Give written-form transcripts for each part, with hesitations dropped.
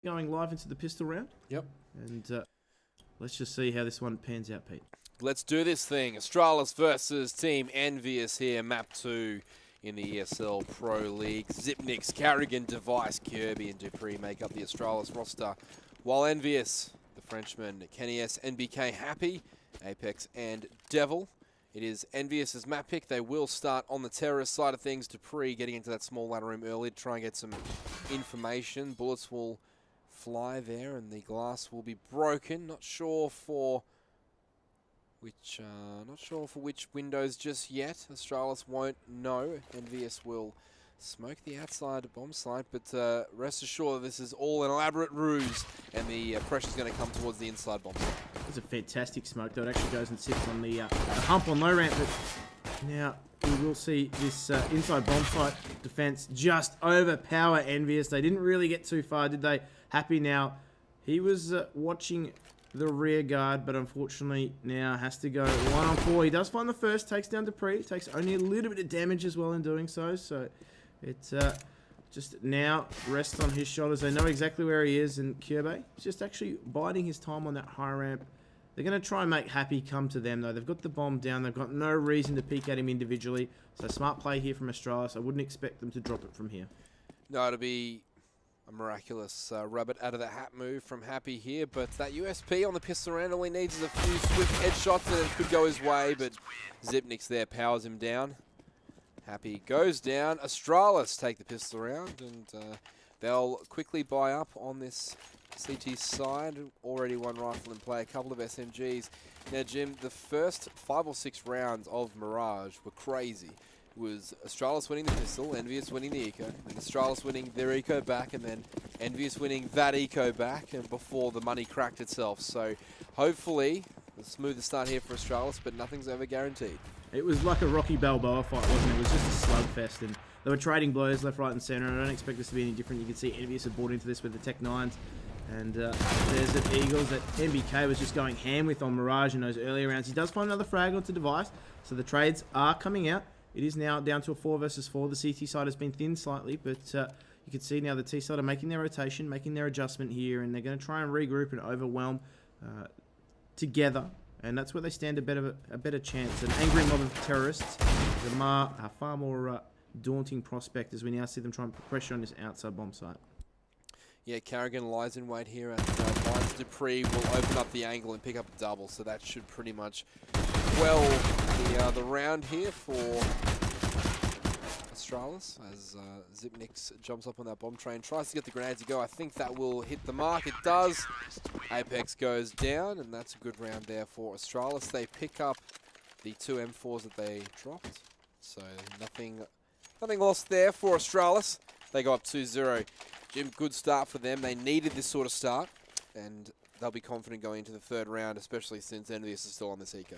going live into the pistol round. Yep. And let's just see how this one pans out, Pete. Let's do this thing. Astralis versus Team EnVyUs here. Map 2 in the ESL Pro League. Zipnix, Carrigan, Device, Kirby, and Dupree make up the Astralis roster. While EnVyUs, the Frenchman, Kenny S, NBK, Happy, Apex, and Devil. It is EnVyUs' map pick. They will start on the terrorist side of things. Dupree getting into that small ladder room early to try and get some information. Bullets will fly there and the glass will be broken. Not sure for which windows just yet. Astralis won't know. EnVyUs will smoke the outside bomb site, but rest assured this is all an elaborate ruse, and the pressure's going to come towards the inside bomb site. It's a fantastic smoke, though. It actually goes and sits on the hump on low ramp, but now we will see this inside bomb site defense just overpower EnVyUs. They didn't really get too far, did they? Happy now. He was watching the rear guard, but unfortunately now has to go 1-on-4. He does find the first, takes down Dupree, takes only a little bit of damage as well in doing so. So it just now rests on his shoulders. They know exactly where he is, and Kirby is just actually biding his time on that high ramp. They're going to try and make Happy come to them, though. They've got the bomb down. They've got no reason to peek at him individually. So smart play here from Astralis. I wouldn't expect them to drop it from here. No, it'll be a miraculous rabbit out of the hat move from Happy here, but that USP on the pistol round only needs a few swift headshots and it could go his way, but Zipnix there powers him down. Happy goes down. Astralis take the pistol round, and they'll quickly buy up on this CT side. Already one rifle in play, a couple of SMGs. Now, Jim, the first 5 or 6 rounds of Mirage were crazy. It was Astralis winning the pistol, EnVyUs winning the eco, and Astralis winning their eco back, and then EnVyUs winning that eco back, and before the money cracked itself. So hopefully a smoother start here for Astralis, but nothing's ever guaranteed. It was like a Rocky Balboa fight, wasn't it? It was just a slugfest, and they were trading blows left, right, and center. I don't expect this to be any different. You can see EnVyUs had bought into this with the Tech 9s, and there's an Eagles that NBK was just going ham with on Mirage in those earlier rounds. He does find another frag onto Device, so the trades are coming out. It is now down to a 4 versus 4. The CT side has been thinned slightly, but you can see now the T side are making their rotation, making their adjustment here, and they're going to try and regroup and overwhelm together. And that's where they stand a better chance. An angry mob of terrorists is a far more daunting prospect as we now see them try and put pressure on this outside bomb site. Yeah, Carrigan lies in wait here at Vines. Dupree will open up the angle and pick up a double, so that should pretty much quell the round here for Astralis as Zipnix jumps up on that bomb train, tries to get the grenades to go. I think that will hit the mark. It does. Apex goes down, and that's a good round there for Astralis. They pick up the 2 M4s that they dropped, so nothing lost there for Astralis. They go up 2-0. Jim, good start for them. They needed this sort of start, and they'll be confident going into the 3rd round, especially since EnVyUs is still on this eco.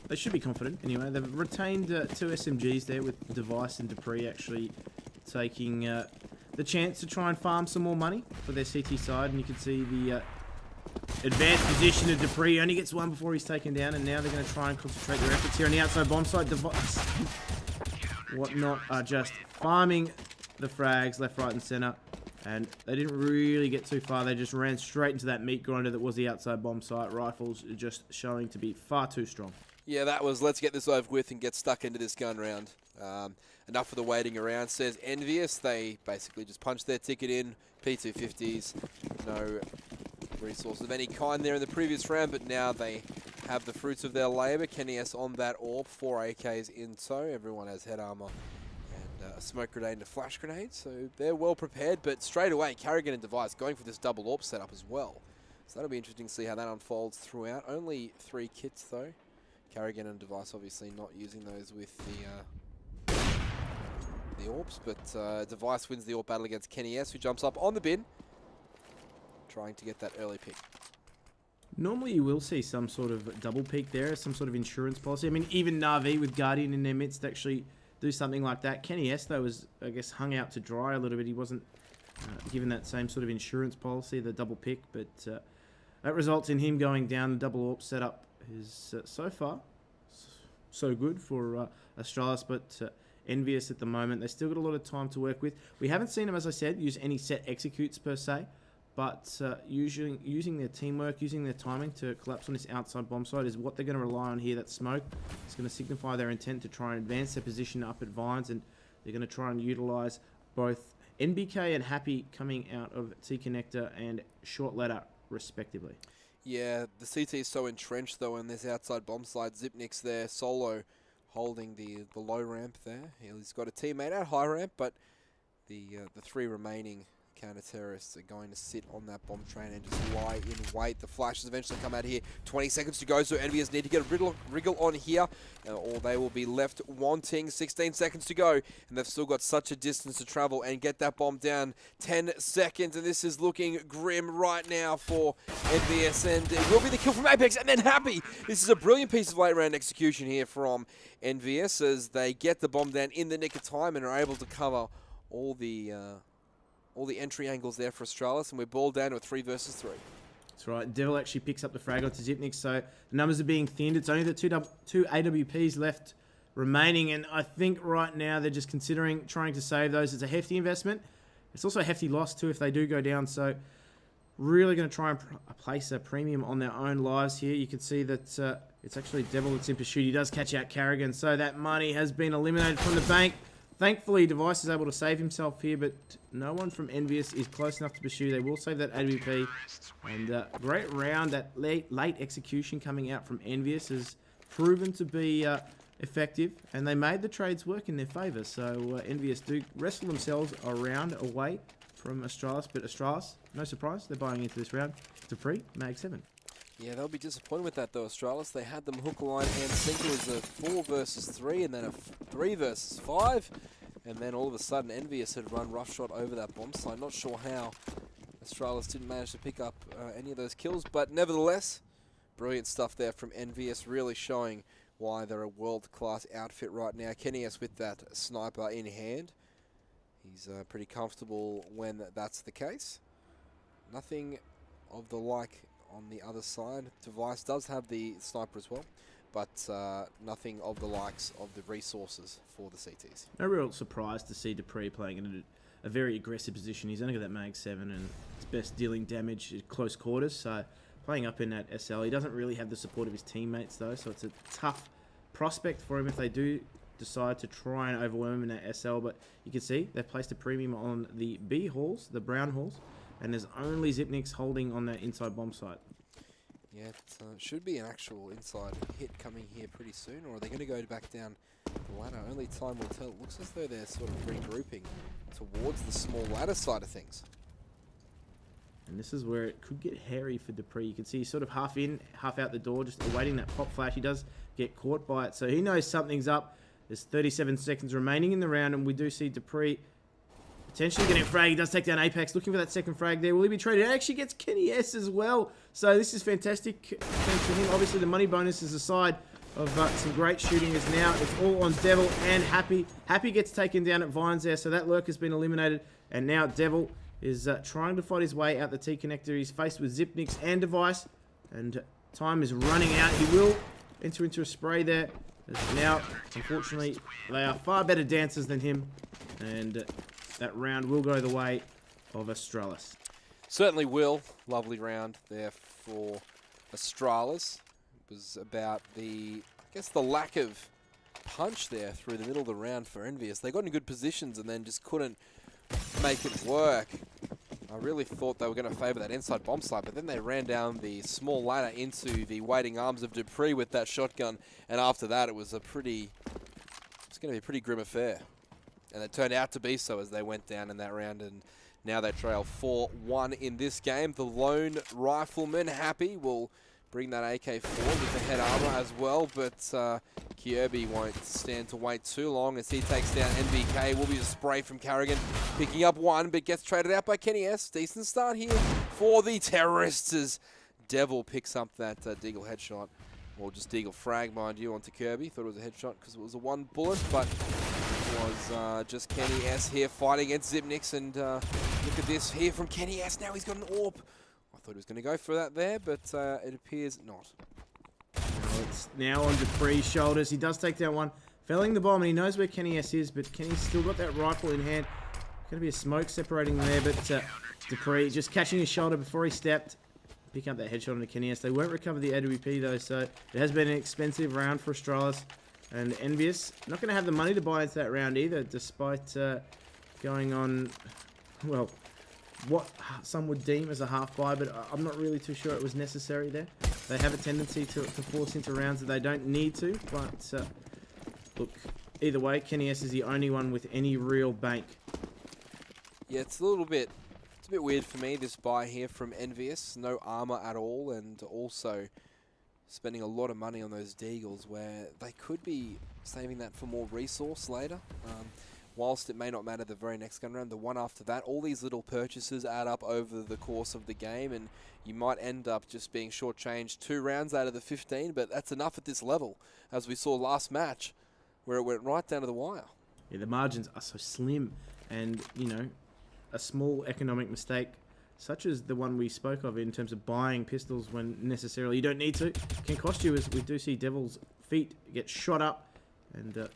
They should be confident anyway. They've retained 2 SMGs there with Device and Dupree actually taking the chance to try and farm some more money for their CT side, and you can see the advanced position of Dupree. Only gets one before he's taken down, and now they're going to try and concentrate their efforts here on the outside bomb side. Device whatnot are just farming the frags left, right, and center, and they didn't really get too far. They just ran straight into that meat grinder that was the outside bomb site. Rifles just showing to be far too strong. Yeah, that was let's get this over with and get stuck into this gun round. Enough of the waiting around, says EnVyUs. They basically just punched their ticket in. P250s, no resource of any kind there in the previous round, but now they have the fruits of their labour. Kenny S on that AWP, 4 AKs in tow. Everyone has head armour and a smoke grenade and a flash grenade, so they're well prepared, but straight away Carrigan and Device going for this double AWP setup as well. So that'll be interesting to see how that unfolds throughout. Only 3 kits though. Carrigan and Device obviously not using those with the AWPs, but Device wins the AWP battle against Kenny S, who jumps up on the bin, trying to get that early pick. Normally you will see some sort of double peak there, some sort of insurance policy. I mean, even Na'Vi with Guardian in their midst actually do something like that. Kenny S, though, was, I guess, hung out to dry a little bit. He wasn't given that same sort of insurance policy, the double pick, but that results in him going down. The double AWP setup is so far so good for Astralis, but EnVyUs at the moment. They've still got a lot of time to work with. We haven't seen them, as I said, use any set executes per se, but using their teamwork, using their timing to collapse on this outside bomb site is what they're going to rely on here. That smoke is going to signify their intent to try and advance their position up at Vines, and they're going to try and utilize both NBK and Happy coming out of T-Connector and Short Ladder, respectively. Yeah, the CT is so entrenched, though, in this outside bomb side. Zipnik's there, solo, holding the low ramp there. He's got a teammate at high ramp, but the three remaining counter-terrorists are going to sit on that bomb train and just lie in wait. The flashes eventually come out here. 20 seconds to go, so EnVyUs need to get a wriggle on here, or they will be left wanting. 16 seconds to go, and they've still got such a distance to travel and get that bomb down. 10 seconds, and this is looking grim right now for EnVyUs, and it will be the kill from Apex, and then Happy. This is a brilliant piece of late-round execution here from EnVyUs as they get the bomb down in the nick of time and are able to cover all the entry angles there for Astralis, and we're ball down to a 3 versus 3. That's right. Devil actually picks up the frag onto Zipnik, so the numbers are being thinned. It's only the two AWPs left remaining, and I think right now they're just considering trying to save those. It's a hefty investment. It's also a hefty loss too if they do go down, so really going to try and place a premium on their own lives here. You can see that it's actually Devil that's in pursuit. He does catch out Carrigan, so that money has been eliminated from the bank. Thankfully, Device is able to save himself here, but no one from EnVyUs is close enough to pursue. They will save that AWP. And great round. That late execution coming out from EnVyUs has proven to be effective, and they made the trades work in their favour. So EnVyUs do wrestle themselves around away from Astralis, but Astralis, no surprise, they're buying into this round. Dupree, Mag 7. Yeah, they'll be disappointed with that, though, Astralis. They had them hook, line, and sinker as a 4 versus 3, and then a 3 versus 5. And then all of a sudden, EnVyUs had run roughshod over that bomb site. Not sure how Astralis didn't manage to pick up any of those kills, but nevertheless, brilliant stuff there from EnVyUs, really showing why they're a world-class outfit right now. KennyS with that sniper in hand. He's pretty comfortable when that's the case. Nothing of the like on the other side. Device does have the sniper as well, but nothing of the likes of the resources for the CTs. No real surprise to see Dupree playing in a very aggressive position. He's only got that Mag 7 and it's best dealing damage at close quarters, so playing up in that SL. He doesn't really have the support of his teammates though, so it's a tough prospect for him if they do decide to try and overwhelm him in that SL, but you can see they've placed a premium on the B halls, the brown halls, and there's only Zipnik's holding on that inside bomb site. Yeah, it should be an actual inside hit coming here pretty soon, or are they going to go back down the ladder? Only time will tell. It looks as though they're sort of regrouping towards the small ladder side of things. And this is where it could get hairy for Dupree. You can see he's sort of half in, half out the door, just awaiting that pop flash. He does get caught by it, so he knows something's up. There's 37 seconds remaining in the round, and we do see Dupree potentially getting a frag. He does take down Apex, looking for that second frag there. Will he be traded? It actually gets KennyS as well. So this is fantastic. Thanks to him. Obviously, the money bonus is aside of some great shooting is now. It's all on Devil and Happy. Happy gets taken down at Vines there, so that lurk has been eliminated. And now Devil is trying to fight his way out the T-Connector. He's faced with Zipnik's and Device, and time is running out. He will enter into a spray there. Now, unfortunately, they are far better dancers than him, and that round will go the way of Astralis. Certainly will. Lovely round there for Astralis. It was about the lack of punch there through the middle of the round for EnVyUs. They got in good positions and then just couldn't make it work. I really thought they were going to favour that inside bomb site, but then they ran down the small ladder into the waiting arms of Dupree with that shotgun, and after that it was going to be a pretty grim affair. And it turned out to be so as they went down in that round, and now they trail 4-1 in this game. The lone rifleman, Happy, will bring that AK forward with the head armor as well, but Kirby won't stand to wait too long as he takes down NBK. Will be a spray from Carrigan, picking up one, but gets traded out by KennyS. Decent start here for the terrorists as Devil picks up that Deagle headshot, or just Deagle frag, mind you, onto Kirby. Thought it was a headshot because it was a one bullet, but was just KennyS here fighting against Zipnik's, and look at this here from KennyS. Now he's got an AWP. I thought he was going to go for that there, but it appears not. It's now on Dupree's shoulders. He does take down one. felling the bomb, and he knows where Kenny S is, but Kenny's still got that rifle in hand. Going to be a smoke separating there, but Dupree just catching his shoulder before he stepped. Pick up that headshot onto Kenny S. They won't recover the AWP though, so it has been an expensive round for Astralis. And EnVyUs not going to have the money to buy into that round either, despite going on, well, what some would deem as a half buy, but I'm not really too sure it was necessary there. They have a tendency to force into rounds that they don't need to, but look, either way, Kenny S is the only one with any real bank. Yeah, it's a bit weird for me, this buy here from EnVyUs. No armor at all, and also spending a lot of money on those deagles where they could be saving that for more resource later. Whilst it may not matter the very next gun round, the one after that, all these little purchases add up over the course of the game, and you might end up just being shortchanged 2 rounds out of the 15, but that's enough at this level, as we saw last match, where it went right down to the wire. Yeah, the margins are so slim, and, you know, a small economic mistake, such as the one we spoke of in terms of buying pistols when necessarily you don't need to, can cost you, as we do see Devil's feet get shot up, and it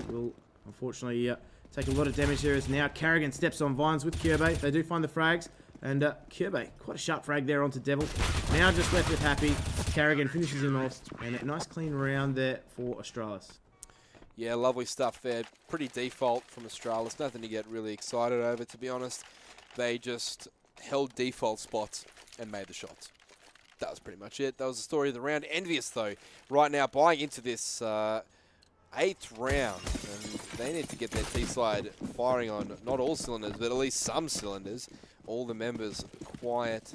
will unfortunately take a lot of damage there, as now Carrigan steps on Vines with Kirby. They do find the frags, and Kirby, quite a sharp frag there onto Devil. Now just left with Happy. Carrigan finishes him off, and a nice clean round there for Astralis. Yeah, lovely stuff there. Pretty default from Astralis. Nothing to get really excited over, to be honest. They just held default spots and made the shots. That was pretty much it. That was the story of the round. EnVyUs, though, right now buying into this 8th round. And they need to get their T-side firing on not all cylinders, but at least some cylinders. All the members quiet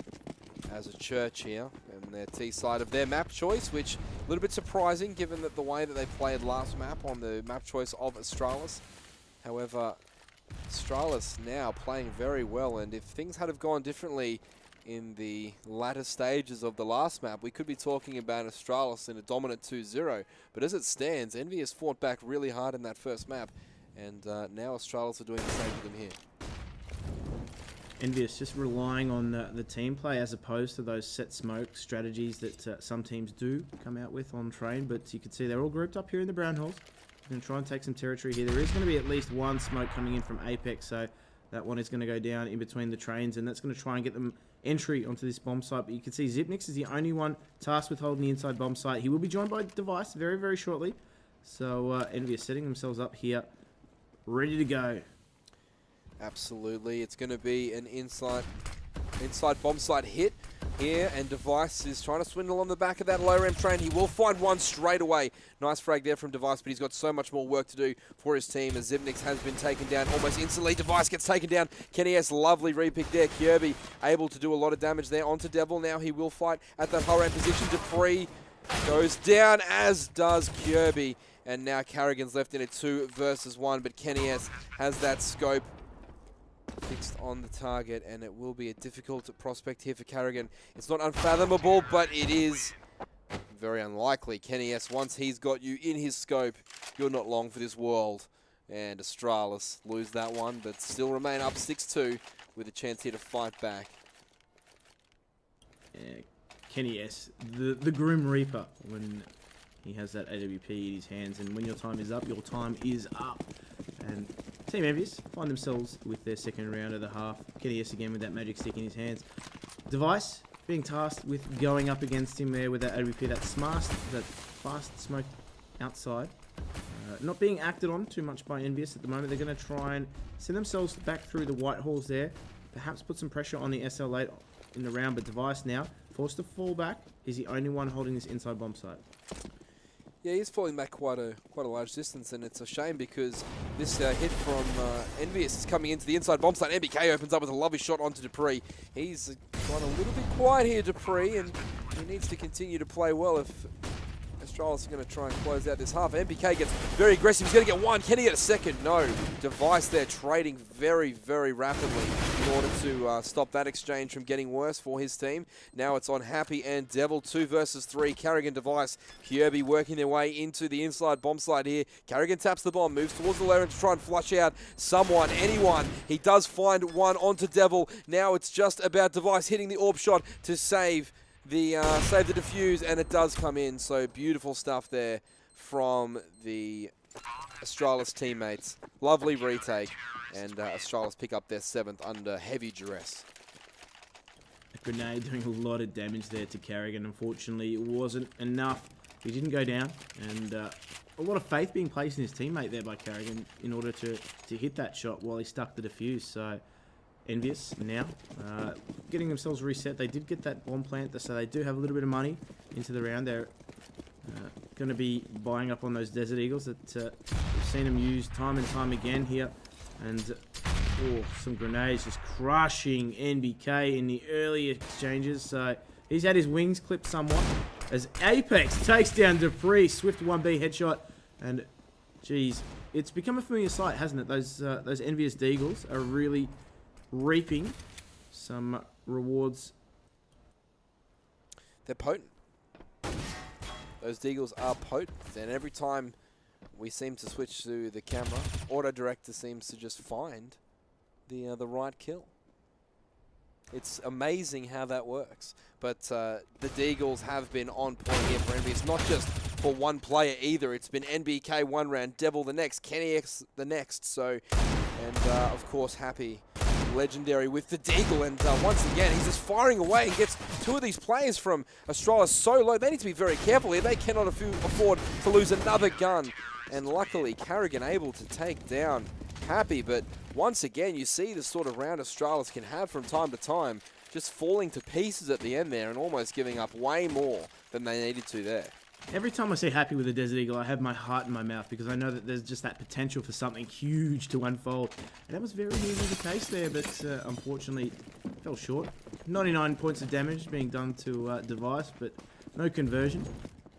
as a church here. And their T-side of their map choice, which a little bit surprising given that the way that they played last map on the map choice of Astralis. However, Astralis now playing very well, and if things had have gone differently in the latter stages of the last map, we could be talking about Astralis in a dominant 2-0. But as it stands, EnVyUs fought back really hard in that first map, and now Astralis are doing the same to them here. EnVyUs just relying on the team play as opposed to those set smoke strategies that some teams do come out with on train, but you can see they're all grouped up here in the brown holes. Going to try and take some territory here. There is going to be at least one smoke coming in from Apex, so that one is going to go down in between the trains, and that's going to try and get them entry onto this bomb site. But you can see Zipnix is the only one tasked with holding the inside bomb site. He will be joined by Device very, very shortly. So EnVyUs setting themselves up here, ready to go. Absolutely. It's going to be an inside bomb site hit here, and Device is trying to swindle on the back of that low ramp train. He will find one straight away. Nice frag there from Device, but he's got so much more work to do for his team, as Zipnix has been taken down almost instantly. Device gets taken down. Kenny S, lovely repick there. Kirby able to do a lot of damage there onto Devil. Now he will fight at that high ramp position. Dupree goes down, as does Kirby, and now Carrigan's left in a 2 versus 1, but Kenny S has that scope fixed on the target, and it will be a difficult prospect here for Carrigan. It's not unfathomable, but it is very unlikely. Kenny S, once he's got you in his scope, you're not long for this world. And Astralis lose that one, but still remain up 6-2 with a chance here to fight back. Yeah, Kenny S, the Grim Reaper, when he has that AWP in his hands, and when your time is up, your time is up. And Team EnVyUs find themselves with their second round of the half. Kenny S again with that magic stick in his hands. Device being tasked with going up against him there with that AWP, that fast smoke outside. Not being acted on too much by EnVyUs at the moment. They're going to try and send themselves back through the white halls there. Perhaps put some pressure on the SL late in the round, but Device now forced to fall back. He's the only one holding this inside bomb site. Yeah, he's falling back quite a large distance, and it's a shame because this hit from EnVyUs is coming into the inside bomb site. MBK opens up with a lovely shot onto Dupree. He's gone a little bit quiet here, Dupree, and he needs to continue to play well if Astralis is going to try and close out this half. MBK gets very aggressive. He's going to get one. Can he get a second? No. Device there trading very, very rapidly in order to stop that exchange from getting worse for his team. Now it's on Happy and Devil, 2 versus 3. Carrigan, Device, Kirby working their way into the inside bomb site here. Carrigan taps the bomb, moves towards the Laren to try and flush out someone, anyone. He does find one onto Devil. Now it's just about Device hitting the orb shot to save the defuse, and it does come in. So beautiful stuff there from the Astralis teammates. Lovely retake, and Astralis pick up their 7th under heavy duress. A grenade doing a lot of damage there to Carrigan. Unfortunately, it wasn't enough. He didn't go down, and a lot of faith being placed in his teammate there by Carrigan in order to hit that shot while he stuck the defuse. So EnVyUs now getting themselves reset. They did get that bomb plant, so they do have a little bit of money into the round. They're going to be buying up on those Desert Eagles that we've seen them use time and time again here. And some grenades just crushing NBK in the early exchanges. So he's had his wings clipped somewhat as Apex takes down Dupree. Swift 1B headshot. And geez, it's become a familiar sight, hasn't it? Those EnVyUs Deagles are really reaping some rewards. They're potent. Those Deagles are potent, and every time we seem to switch to the camera, Auto Director seems to just find the right kill. It's amazing how that works. But the Deagles have been on point here for EnVyUs, not just for one player either. It's been NBK one round, Devil the next, Kenny X the next. So, and of course, Happy, legendary with the Deagle, and once again he's just firing away and gets 2 of these players from Astralis so low. They need to be very careful here. They cannot afford to lose another gun, and luckily Carrigan able to take down Happy. But once again you see the sort of round Astralis can have from time to time, just falling to pieces at the end there and almost giving up way more than they needed to there. Every time I see Happy with a Desert Eagle, I have my heart in my mouth because I know that there's just that potential for something huge to unfold. And that was very nearly the case there, but unfortunately fell short. 99 points of damage being done to Device, but no conversion.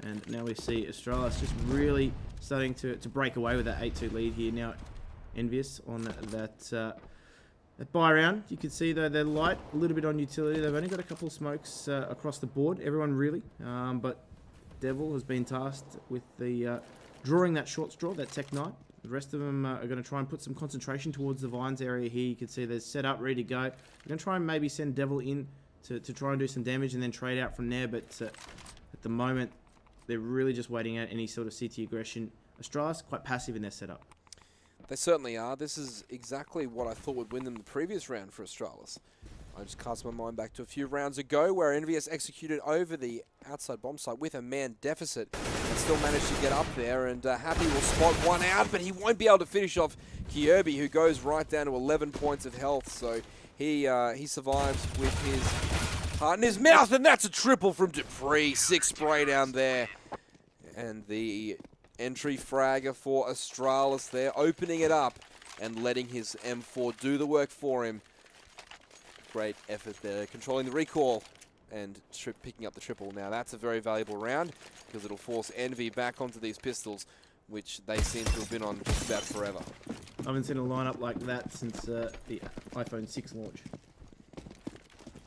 And now we see Astralis just really starting to break away with that 8-2 lead here. Now EnVyUs on that buy round. You can see though they're light, a little bit on utility. They've only got a couple of smokes across the board, everyone really. But Devil has been tasked with the drawing that short straw, that Tech Knight. The rest of them are going to try and put some concentration towards the Vines area here. You can see they're set up, ready to go. We're going to try and maybe send Devil in to try and do some damage and then trade out from there. But at the moment, they're really just waiting out any sort of CT aggression. Astralis quite passive in their setup. They certainly are. This is exactly what I thought would win them the previous round for Astralis. I just cast my mind back to a few rounds ago where EnVyUs executed over the outside bomb site with a man deficit and still managed to get up there, and Happy will spot one out, but he won't be able to finish off Kyobi, who goes right down to 11 points of health. So he survives with his heart in his mouth, and that's a triple from Dupree. 6 spray down there. And the entry fragger for Astralis there, opening it up and letting his M4 do the work for him. Great effort there, controlling the recoil and picking up the triple. Now that's a very valuable round because it'll force Envy back onto these pistols, which they seem to have been on just about forever. I haven't seen a lineup like that since the iPhone 6 launch.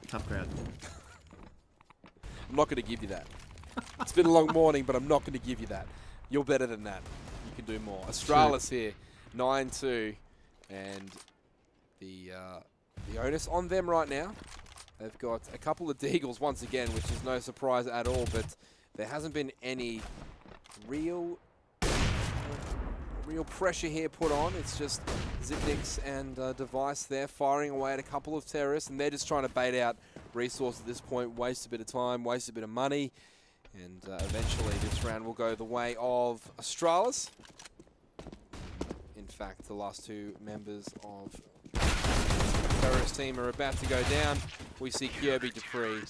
Tough crowd. I'm not going to give you that. It's been a long morning, but I'm not going to give you that. You're better than that. You can do more. Astralis here, 9-2, and the onus on them right now. They've got a couple of Deagles once again, which is no surprise at all, but there hasn't been any real pressure here put on. It's just Zipnix and Device there firing away at a couple of terrorists, and they're just trying to bait out resources at this point, waste a bit of time, waste a bit of money, and eventually this round will go the way of Astralis. In fact, the last 2 members of terrorist team are about to go down. We see Kirby Dupree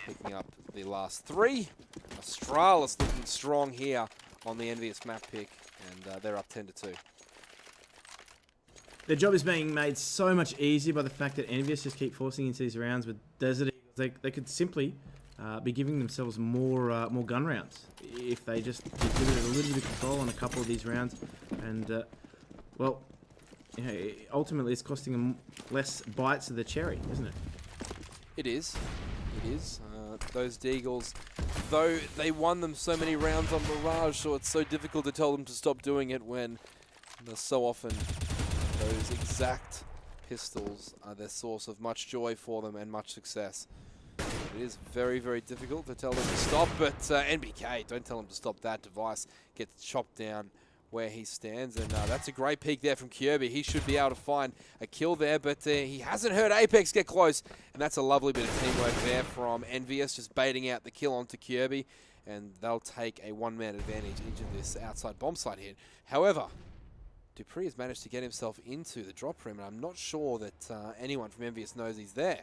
picking up the last 3. Astralis looking strong here on the EnVyUs map pick, and they're up 10-2. Their job is being made so much easier by the fact that EnVyUs just keep forcing into these rounds with Desert Eagles. They could simply be giving themselves more gun rounds if they just exhibited a little bit of control on a couple of these rounds. And well, you know, ultimately it's costing them less bites of the cherry, isn't it? It is. It is. Those Deagles, though they won them so many rounds on Mirage, so it's so difficult to tell them to stop doing it when so often those exact pistols are their source of much joy for them and much success. It is very, very difficult to tell them to stop, but NBK, don't tell them to stop that. Device gets chopped down where he stands, and that's a great peek there from Kirby. He should be able to find a kill there, but he hasn't heard Apex get close, and that's a lovely bit of teamwork there from EnVyUs, just baiting out the kill onto Kirby, and they'll take a one-man advantage into this outside bomb site here. However, Dupree has managed to get himself into the drop room, and I'm not sure that anyone from EnVyUs knows he's there.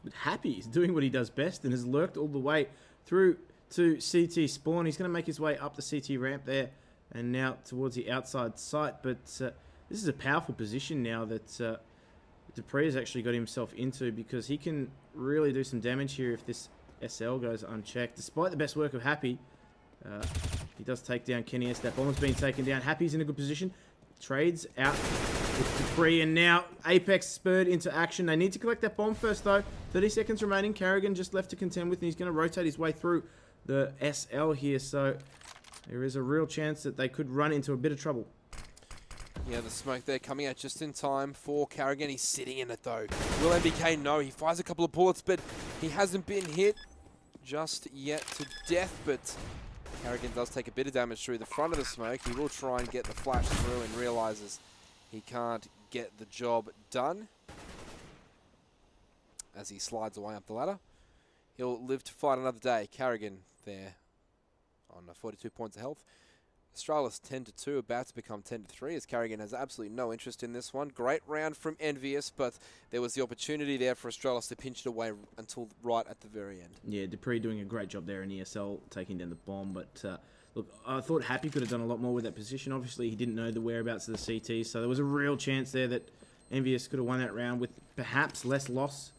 But Happy is doing what he does best and has lurked all the way through to CT spawn. He's going to make his way up the CT ramp there and now towards the outside site. But this is a powerful position now that Dupree has actually got himself into, because he can really do some damage here if this SL goes unchecked. Despite the best work of Happy, he does take down Kenny S. That bomb has been taken down. Happy's in a good position. Trades out with Dupree, and now Apex spurred into action. They need to collect that bomb first, though. 30 seconds remaining. Carrigan just left to contend with, and he's going to rotate his way through the SL here. So there is a real chance that they could run into a bit of trouble. Yeah, the smoke there coming out just in time for Carrigan. He's sitting in it, though. Will MBK know? He fires a couple of bullets, but he hasn't been hit just yet to death. But Carrigan does take a bit of damage through the front of the smoke. He will try and get the flash through and realizes he can't get the job done as he slides away up the ladder. He'll live to fight another day. Carrigan there on 42 points of health. Astralis 10-2, about to become 10-3, as Carrigan has absolutely no interest in this one. Great round from EnVyUs, but there was the opportunity there for Astralis to pinch it away until right at the very end. Yeah, Dupree doing a great job there in ESL, taking down the bomb, but look, I thought Happy could have done a lot more with that position. Obviously, he didn't know the whereabouts of the CT, so there was a real chance there that EnVyUs could have won that round with perhaps less loss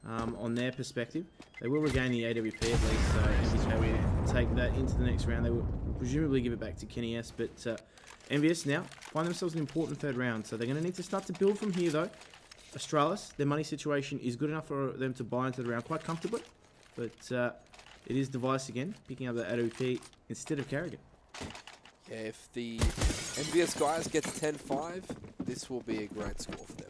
on their perspective. They will regain the AWP at least, so EnVyUs will take that into the next round. They will presumably give it back to Kenny S, but EnVyUs now find themselves an important third round, so they're going to need to start to build from here, though. Astralis, their money situation is good enough for them to buy into the round quite comfortably, but it is Device again, picking up the AWP instead of Carrigan. Yeah, if the EnVyUs guys get to 10-5, this will be a great score for them.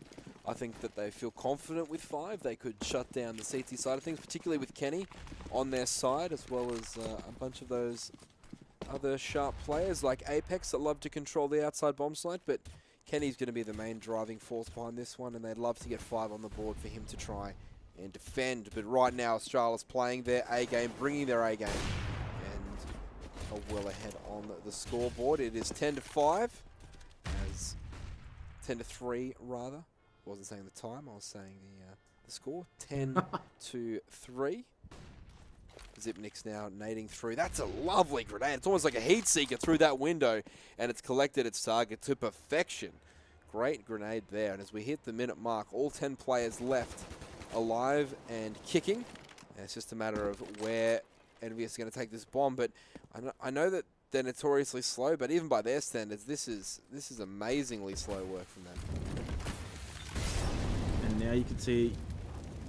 I think that they feel confident with 5. They could shut down the CT side of things, particularly with Kenny on their side, as well as a bunch of those other sharp players like Apex that love to control the outside bomb site. But Kenny's going to be the main driving force behind this one, and they'd love to get 5 on the board for him to try and defend. But right now, Astralis playing their A game, bringing their A game, and are well ahead on the scoreboard. It is 10-5, as 10-3 rather. Wasn't saying the time, I was saying the score. 10-3. Zipnik's now nading through. That's a lovely grenade. It's almost like a heat seeker through that window, and it's collected its target to perfection. Great grenade there, and as we hit the minute mark, all 10 players left alive and kicking. And it's just a matter of where EnVyUs is going to take this bomb, but I know that they're notoriously slow, but even by their standards, this is amazingly slow work from them. And now you can see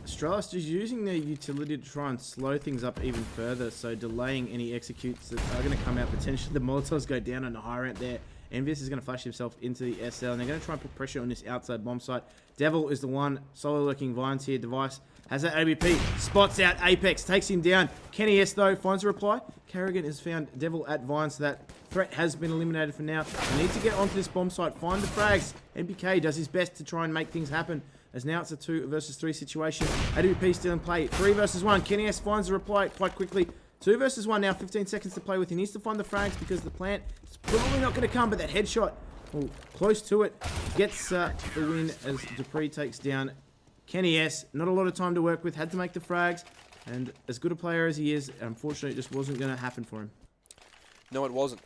Astralis just using their utility to try and slow things up even further, so delaying any executes that are going to come out potentially. The Molotovs go down on the high ramp there. EnVyUs is going to flash himself into the SL, and they're going to try and put pressure on this outside bomb site. Devil is the one solo lurking Vines here. Device has that AWP, spots out Apex, takes him down. Kenny S, though, finds a reply. Carrigan has found Devil at Vines, so that threat has been eliminated for now. They need to get onto this bomb site, find the frags. MBK does his best to try and make things happen, as now it's a 2 versus 3 situation. AWP still in play. 3 versus 1. Kenny S finds a reply quite quickly. 2 versus 1 now. 15 seconds to play with. He needs to find the frags because the plant is probably not going to come, but that headshot, close to it, gets the win as Dupree takes down Kenny S. Not a lot of time to work with. Had to make the frags. And as good a player as he is, unfortunately, it just wasn't going to happen for him. No, it wasn't.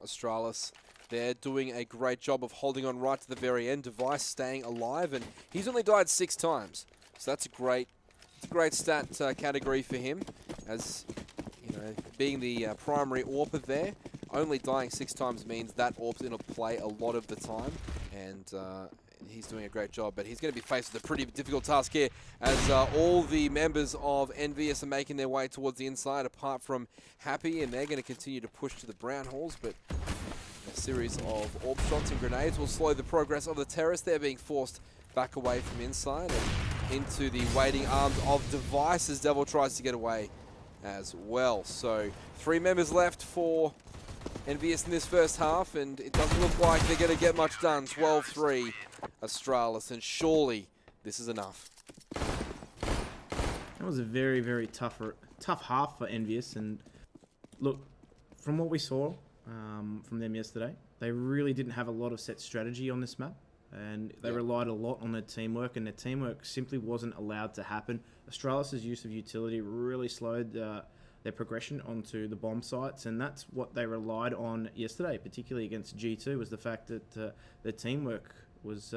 Astralis, they're doing a great job of holding on right to the very end. Device staying alive, and he's only died 6 times. So that's a great stat category for him, as you know, being the primary AWPer there. Only dying 6 times means that AWP's in play a lot of the time, and he's doing a great job. But he's going to be faced with a pretty difficult task here, as all the members of EnVyUs are making their way towards the inside, apart from Happy, and they're going to continue to push to the brown halls, but a series of AWP shots and grenades will slow the progress of the terrorists. They're being forced back away from inside and into the waiting arms of Device as Devil tries to get away as well. So 3 members left for EnVyUs in this first half, and it doesn't look like they're going to get much done. 12-3 Astralis, and surely this is enough. That was a very, very tough half for EnVyUs. And look, from what we saw from them yesterday, they really didn't have a lot of set strategy on this map. And they relied a lot on their teamwork, and their teamwork simply wasn't allowed to happen. Astralis' use of utility really slowed their progression onto the bomb sites, and that's what they relied on yesterday, particularly against G2, was the fact that their teamwork was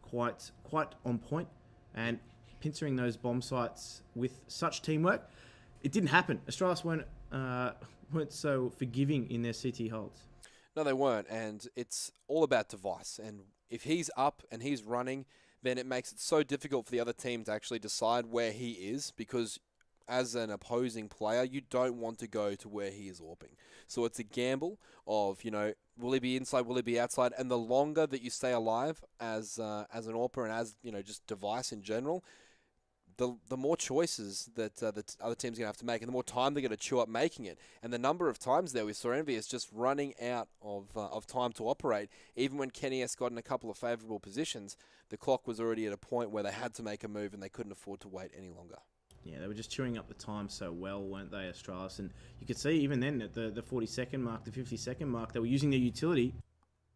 quite on point. And pincering those bomb sites with such teamwork, it didn't happen. Astralis weren't so forgiving in their CT holds. No, they weren't, and it's all about device. And if he's up and he's running, then it makes it so difficult for the other team to actually decide where he is, because as an opposing player, you don't want to go to where he is AWPing. So it's a gamble of, you know, will he be inside, will he be outside? And the longer that you stay alive as an AWPer and as, you know, just device in general, the more choices that the other team's going to have to make, and the more time they're going to chew up making it. And the number of times there we saw EnVyUs just running out of time to operate. Even when KennyS got in a couple of favourable positions, the clock was already at a point where they had to make a move and they couldn't afford to wait any longer. Yeah, they were just chewing up the time so well, weren't they, Astralis? And you could see even then at the 40-second mark, the 50-second mark, they were using their utility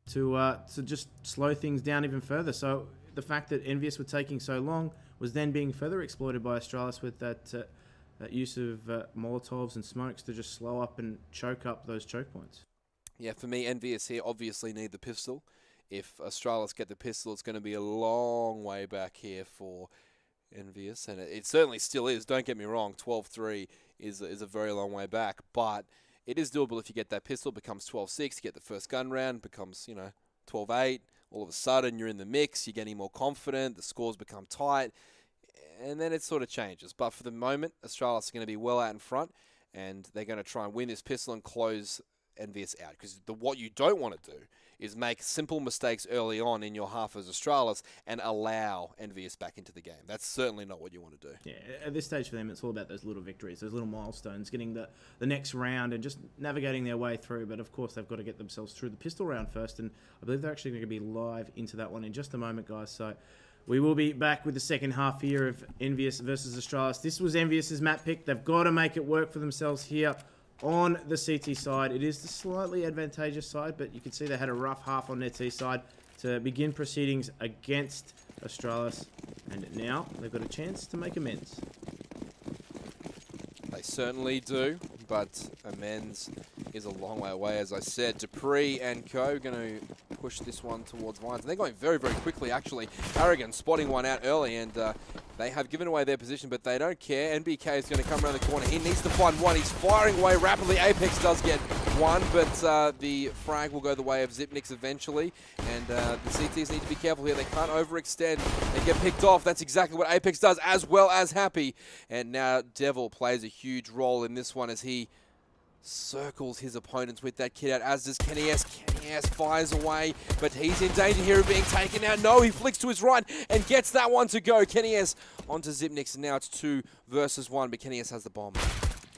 to just slow things down even further. So the fact that EnVyUs were taking so long was then being further exploited by Astralis with that use of Molotovs and smokes to just slow up and choke up those choke points. Yeah, for me, EnVyUs here obviously need the pistol. If Astralis get the pistol, it's going to be a long way back here for EnVyUs, and it certainly still is. Don't get me wrong, 12-3 is a very long way back, but it is doable if you get that pistol. Becomes 12-6, you get the first gun round, becomes, you know, 12-8. All of a sudden, you're in the mix, you're getting more confident, the scores become tight, and then it sort of changes. But for the moment, Astralis are going to be well out in front, and they're going to try and win this pistol and close EnVyUs out. Because what you don't want to do is make simple mistakes early on in your half as Astralis and allow EnVyUs back into the game. That's certainly not what you want to do. Yeah, at this stage for them, it's all about those little victories, those little milestones, getting the next round and just navigating their way through. But of course, they've got to get themselves through the pistol round first, and I believe they're actually going to be live into that one in just a moment, guys. So we will be back with the second half here of EnVyUs versus Astralis. This was EnVyUs' map pick. They've got to make it work for themselves here on the CT side. It is the slightly advantageous side, but you can see they had a rough half on their T side to begin proceedings against Astralis, and now they've got a chance to make amends. They certainly do, but amends is a long way away. As I said, Dupree and co going to push this one towards Vines. And they're going very, very quickly, actually. Arrogant spotting one out early, and they have given away their position, but they don't care. NBK is going to come around the corner. He needs to find one. He's firing away rapidly. Apex does get one, but the frag will go the way of Zipnix eventually. And the CTs need to be careful here. They can't overextend and get picked off. That's exactly what Apex does, as well as Happy. And now Devil plays a huge role in this one as he circles his opponents with that kit out, as does KennyS. KennyS fires away, but he's in danger here of being taken out. No, he flicks to his right and gets that one to go. KennyS onto Zipnix, and now it's 2 versus 1, but KennyS has the bomb.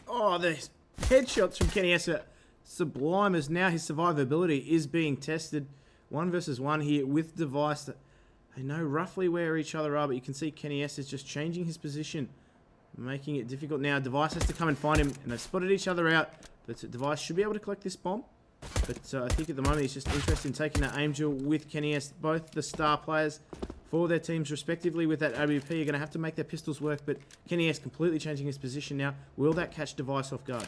Oh, the headshots from KennyS are sublime, as now his survivability is being tested. 1 versus 1 here with Device. They know roughly where each other are, but you can see KennyS is just changing his position, making it difficult now. Device has to come and find him, and they've spotted each other out. But Device should be able to collect this bomb. But I think at the moment he's just interested in taking that aim duel with KennyS. Both the star players for their teams respectively with that AWP are going to have to make their pistols work. But KennyS completely changing his position now. Will that catch Device off guard?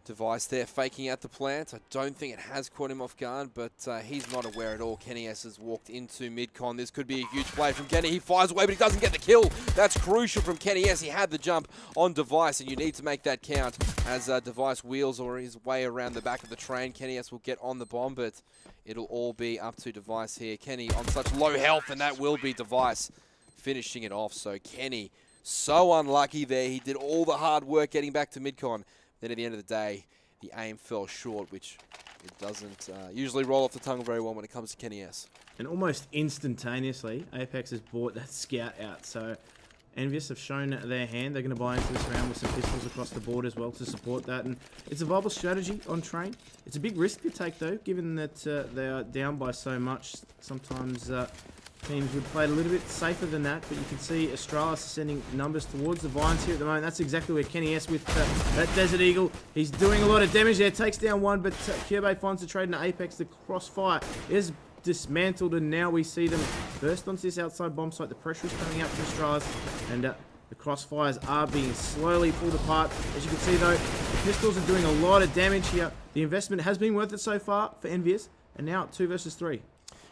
Device there faking out the plant. I don't think it has caught him off guard, but he's not aware at all. KennyS has walked into mid-con. This could be a huge play from Kenny. He fires away, but he doesn't get the kill. That's crucial from KennyS. He had the jump on Device, and you need to make that count as Device wheels or his way around the back of the train. KennyS will get on the bomb, but it'll all be up to Device here. Kenny on such low health, and that will be Device finishing it off. So Kenny, so unlucky there. He did all the hard work getting back to mid-con. Then at the end of the day, the aim fell short, which it doesn't usually roll off the tongue very well when it comes to KennyS. And almost instantaneously, Apex has bought that scout out. So EnVyUs have shown their hand. They're going to buy into this round with some pistols across the board as well to support that. And it's a viable strategy on train. It's a big risk to take, though, given that they are down by so much. Sometimes teams would play it a little bit safer than that. But you can see Astralis sending numbers towards the Vines here at the moment. That's exactly where Kenny S with that Desert Eagle. He's doing a lot of damage there. Takes down one, but Kyobe finds the trade in Apex. The crossfire is dismantled, and now we see them burst onto this outside bomb site. The pressure is coming out from Astralis, and the crossfires are being slowly pulled apart. As you can see, though, the pistols are doing a lot of damage here. The investment has been worth it so far for EnVyUs, and now 2 versus 3.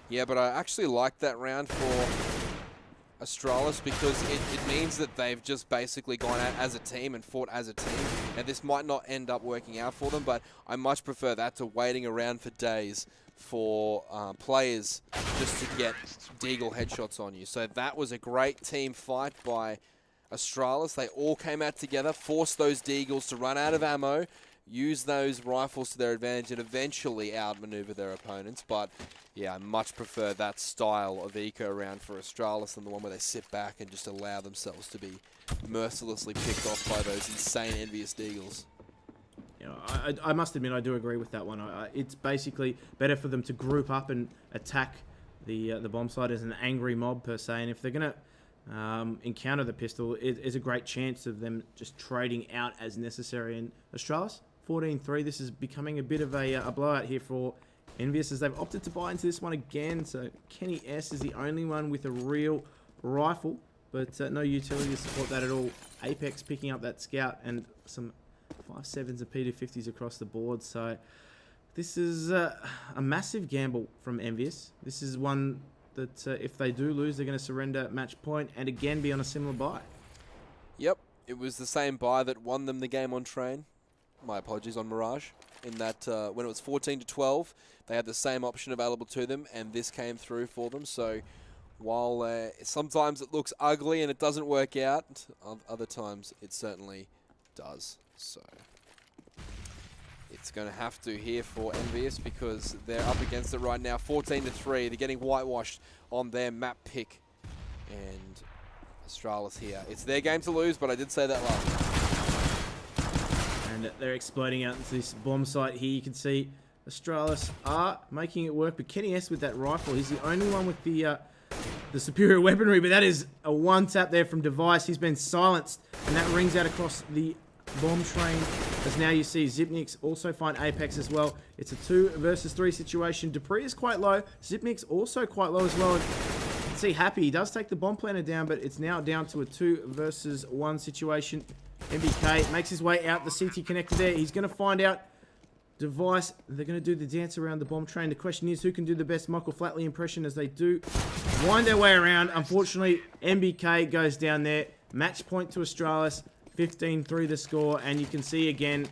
Yeah, but I actually like that round for Astralis because it means that they've just basically gone out as a team and fought as a team. And this might not end up working out for them, but I much prefer that to waiting around for days for players just to get deagle headshots on you. So that was a great team fight by Astralis. They all came out together, forced those deagles to run out of ammo, use those rifles to their advantage, and eventually outmaneuver their opponents. But yeah, I much prefer that style of eco round for Astralis than the one where they sit back and just allow themselves to be mercilessly picked off by those insane EnVyUs deagles. You know, I must admit, I do agree with that one. It's basically better for them to group up and attack the bomb site as an angry mob per se. And if they're going to encounter the pistol, it's a great chance of them just trading out as necessary. And Astralis, 14-3. This is becoming a bit of a blowout here for EnVyUs as they've opted to buy into this one again. So Kenny S is the only one with a real rifle, but no utility to support that at all. Apex picking up that scout and some 5.7s and P250s across the board. So this is a massive gamble from EnVyUs. This is one that if they do lose, they're going to surrender match point and again be on a similar buy. Yep, it was the same buy that won them the game on train. My apologies, on Mirage. In that when it was 14-12, they had the same option available to them, and this came through for them. So while sometimes it looks ugly and it doesn't work out, other times it certainly does. So it's going to have to here for EnVyUs because they're up against it right now. 14-3. They're getting whitewashed on their map pick. And Astralis here. It's their game to lose, but I did say that last time. And they're exploding out into this bomb site here. You can see Astralis are making it work, but Kenny S with that rifle, he's the only one with the superior weaponry, but that is a one tap there from Device. He's been silenced, and that rings out across the bomb train. As now you see Zipnik's also find Apex as well. It's a 2 versus 3 situation. Dupree is quite low. Zipnik's also quite low as well. And you can see Happy, he does take the bomb planter down, but it's now down to a 2 versus 1 situation. MBK makes his way out the CT connector there. He's going to find out Device. They're going to do the dance around the bomb train. The question is who can do the best Michael Flatley impression as they do wind their way around. Unfortunately, MBK goes down there. Match point to Astralis. 15-3 the score. And you can see again,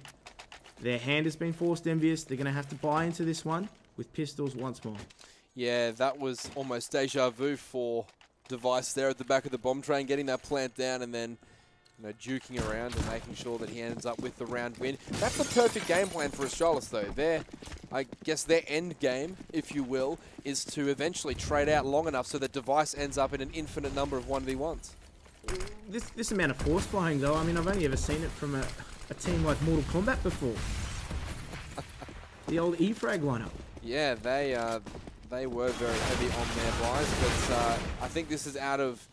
their hand has been forced, EnVyUs. They're going to have to buy into this one with pistols once more. Yeah, that was almost deja vu for Device there at the back of the bomb train, getting that plant down and then juking around and making sure that he ends up with the round win. That's the perfect game plan for Astralis, though. I guess their end game, if you will, is to eventually trade out long enough so that Device ends up in an infinite number of 1v1s. This amount of force buying, though, I mean, I've only ever seen it from a team like Mortal Kombat before. The old E-Frag lineup. Yeah, they were very heavy on their buys, but I think this is out of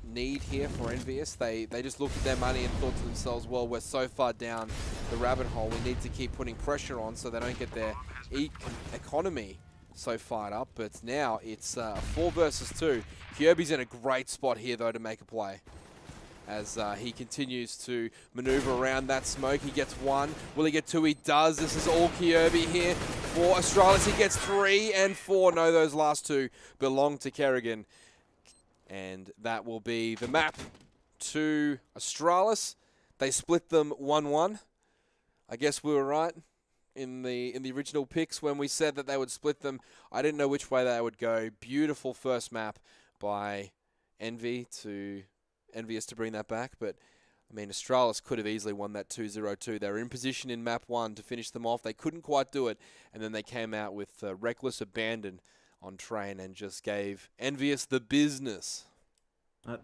need here for EnVyUs. They just looked at their money and thought to themselves, well, we're so far down the rabbit hole, we need to keep putting pressure on so they don't get their economy so fired up. But now it's 4 versus 2. Kyobe's in a great spot here, though, to make a play. As he continues to maneuver around that smoke. He gets 1. Will he get 2? He does. This is all Kyobe here for Astralis. He gets 3 and 4. No, those last 2 belong to Kerrigan. And that will be the map to Astralis. They split them 1-1. I guess we were right in the original picks when we said that they would split them. I didn't know which way they would go. Beautiful first map by EnVyUs to bring that back. But, I mean, Astralis could have easily won that 2-0-2. They were in position in map 1 to finish them off. They couldn't quite do it. And then they came out with reckless abandon on train and just gave EnVyUs the business.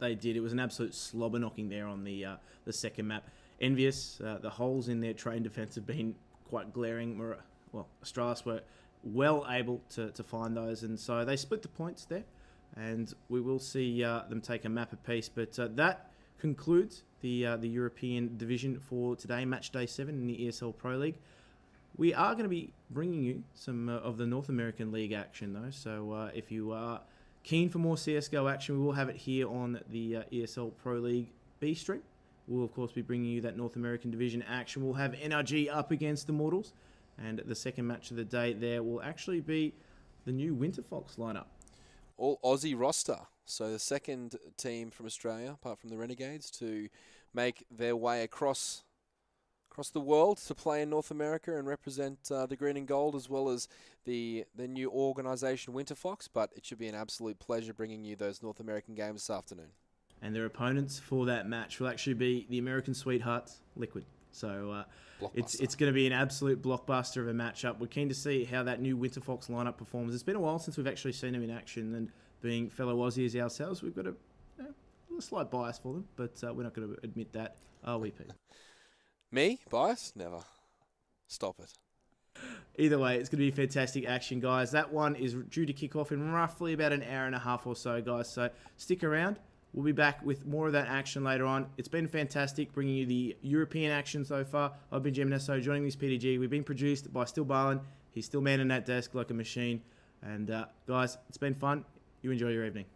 They did. It was an absolute slobber knocking there on the second map. EnVyUs, the holes in their train defense have been quite glaring. Well, Astralis were well able to find those, and so they split the points there, and we will see them take a map apiece. But that concludes the European division for today, match day 7 in the ESL Pro League. We are going to be bringing you some of the North American League action, though, so if you are keen for more CSGO action, we will have it here on the ESL Pro League B stream. We'll, of course, be bringing you that North American division action. We'll have NRG up against Immortals, and the second match of the day there will actually be the new Winter Fox lineup. All Aussie roster. So the second team from Australia, apart from the Renegades, to make their way across the world to play in North America and represent the green and gold, as well as the new organisation Winter Fox. But it should be an absolute pleasure bringing you those North American games this afternoon. And their opponents for that match will actually be the American Sweethearts, Liquid. So it's going to be an absolute blockbuster of a matchup. We're keen to see how that new Winter Fox lineup performs. It's been a while since we've actually seen them in action, and being fellow Aussies ourselves, we've got a slight bias for them, but we're not going to admit that, are we, Pete? Me? Bias? Never. Stop it. Either way, it's going to be fantastic action, guys. That one is due to kick off in roughly about an hour and a half or so, guys. So stick around. We'll be back with more of that action later on. It's been fantastic bringing you the European action so far. I've been Jim Nesso, joining this PDG. We've been produced by Still Barlin. He's still manning that desk like a machine. And guys, it's been fun. You enjoy your evening.